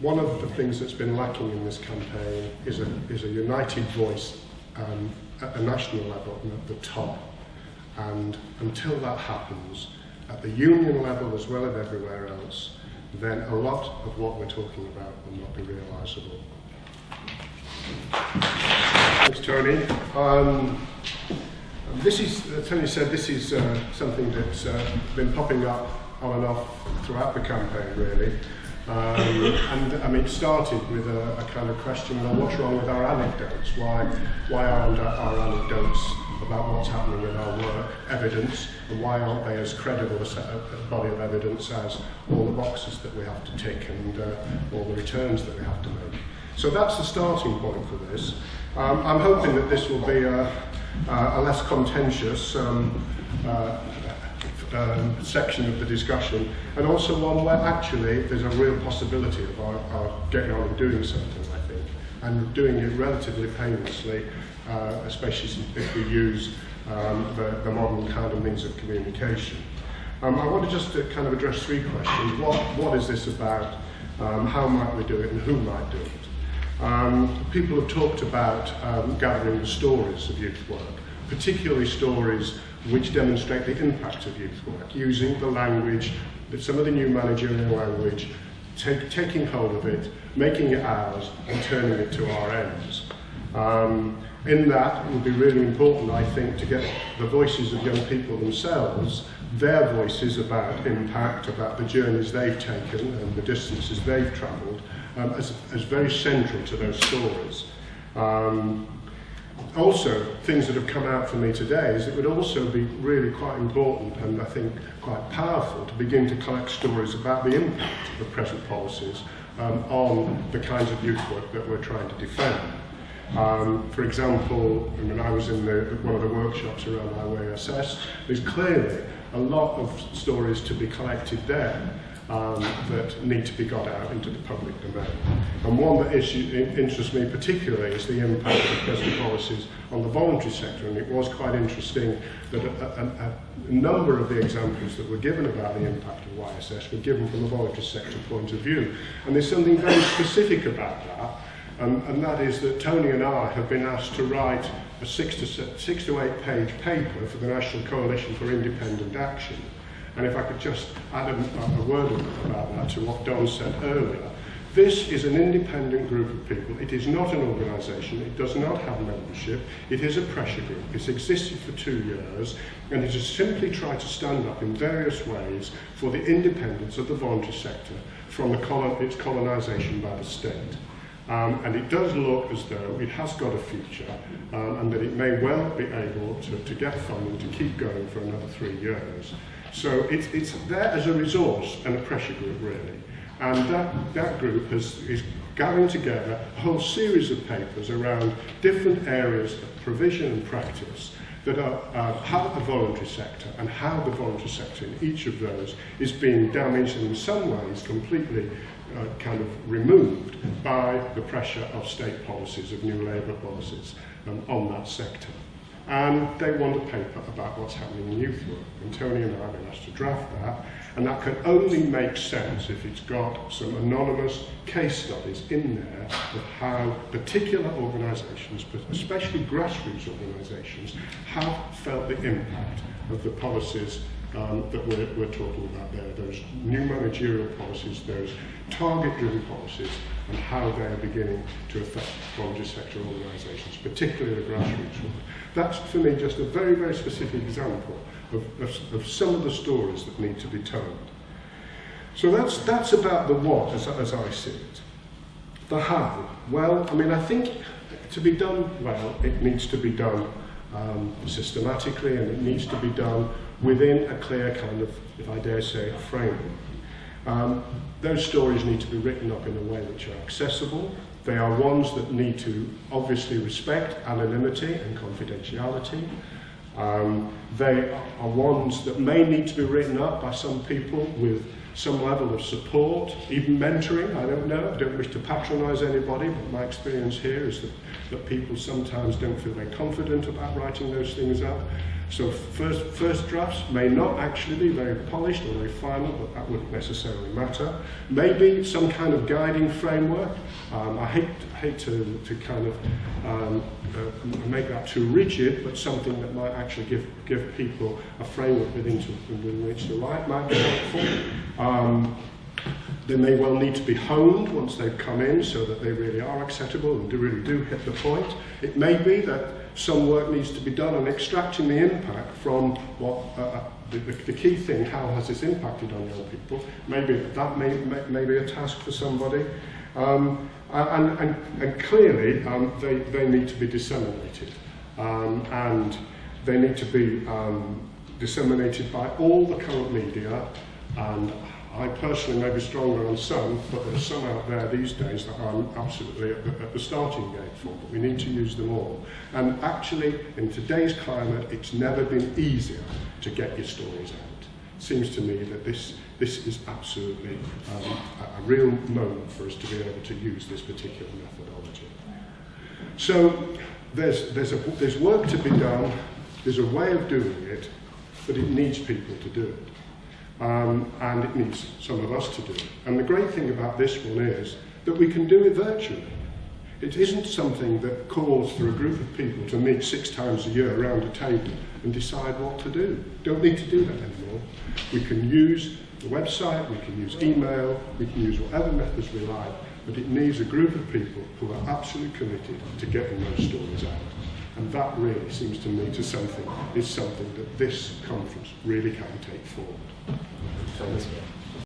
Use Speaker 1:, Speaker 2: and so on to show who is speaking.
Speaker 1: one of the things that's been lacking in this campaign is a united voice at the national level and at the top. And until that happens, at the union level as well as everywhere else, then a lot of what we're talking about will not be realisable. Thanks, Tony. This is, Tony said, this is something that's been popping up on and off throughout the campaign, really. And I mean, it started with a kind of question, well, what's wrong with our anecdotes? Why aren't our anecdotes about what's happening in our work evidence, and why aren't they as credible a body of evidence as all the boxes that we have to tick and all the returns that we have to make? So that's the starting point for this. I'm hoping that this will be a less contentious section of the discussion, and also one where actually there's a real possibility of our getting on and doing something, I think, and doing it relatively painlessly, especially if we use the modern kind of means of communication. I want to just kind of address three questions. What is this about? How might we do it, and who might do it? People have talked about gathering the stories of youth work, particularly stories which demonstrate the impact of youth work, using the language, some of the new managerial language, taking hold of it, making it ours, and turning it to our ends. In that, it would be really important, I think, to get the voices of young people themselves, their voices about impact, about the journeys they've taken and the distances they've travelled, as very central to those stories. Also, things that have come out for me today is it would also be really quite important, and I think quite powerful, to begin to collect stories about the impact of present policies on the kinds of youth work that we're trying to defend. For example, when I was in one of the workshops around IWSS, there's clearly a lot of stories to be collected there that need to be got out into the public domain. And one that interests me particularly is the impact of present policies on the voluntary sector, and it was quite interesting that a number of the examples that were given about the impact of YSS were given from a voluntary sector point of view. And there's something very specific about that, and that is that Tony and I have been asked to write a 6 to 8 page paper for the National Coalition for Independent Action. And if I could just add a word about that to what Don said earlier, this is an independent group of people. It is not an organisation. It does not have membership. It is a pressure group. It's existed for 2 years, and it has simply tried to stand up in various ways for the independence of the voluntary sector from its colonisation by the state. And it does look as though it has got a future, and that it may well be able to get funding to keep going for another 3 years. So it's there as a resource and a pressure group, really. And that group is gathering together a whole series of papers around different areas of provision and practice that have a voluntary sector, and how the voluntary sector in each of those is being damaged and in some ways completely kind of removed by the pressure of state policies, of new Labour policies on that sector. And they want a paper about what's happening in youth work. And Tony and I have been asked to draft that, and that can only make sense if it's got some anonymous case studies in there of how particular organisations, but especially grassroots organisations, have felt the impact of the policies that we're talking about there, those new managerial policies, those target-driven policies, and how they are beginning to affect voluntary sector organisations, particularly the grassroots work. That's, for me, just a very, very specific example of some of the stories that need to be told. So that's about the what, as I see it. The how. Well, I mean, I think to be done well, it needs to be done systematically, and it needs to be done within a clear kind of, if I dare say, a framework. Those stories need to be written up in a way which are accessible. They are ones that need to obviously respect anonymity and confidentiality. They are ones that may need to be written up by some people with some level of support, even mentoring, I don't know. I don't wish to patronise anybody, but my experience here is that that people sometimes don't feel very confident about writing those things up. So first drafts may not actually be very polished or very final, but that wouldn't necessarily matter. Maybe some kind of guiding framework. I hate to kind of make that too rigid, but something that might actually give people a framework within which to write might be helpful. They may well need to be honed once they've come in so that they really are acceptable and really do hit the point. It may be that some work needs to be done on extracting the impact from what the key thing, how has this impacted on young people. Maybe that may be a task for somebody. And clearly they need to be disseminated. And they need to be disseminated by all the current media, and I personally may be stronger on some, but there are some out there these days that I'm absolutely at the starting gate for, but we need to use them all. And actually, in today's climate, it's never been easier to get your stories out. It seems to me that this is absolutely a real moment for us to be able to use this particular methodology. So there's work to be done, there's a way of doing it, but it needs people to do it. And it needs some of us to do it. And the great thing about this one is that we can do it virtually. It isn't something that calls for a group of people to meet 6 times a year around a table and decide what to do. Don't need to do that anymore. We can use the website, we can use email, we can use whatever methods we like, but it needs a group of people who are absolutely committed to getting those stories out. And that really seems to me is something that this conference really can take forward.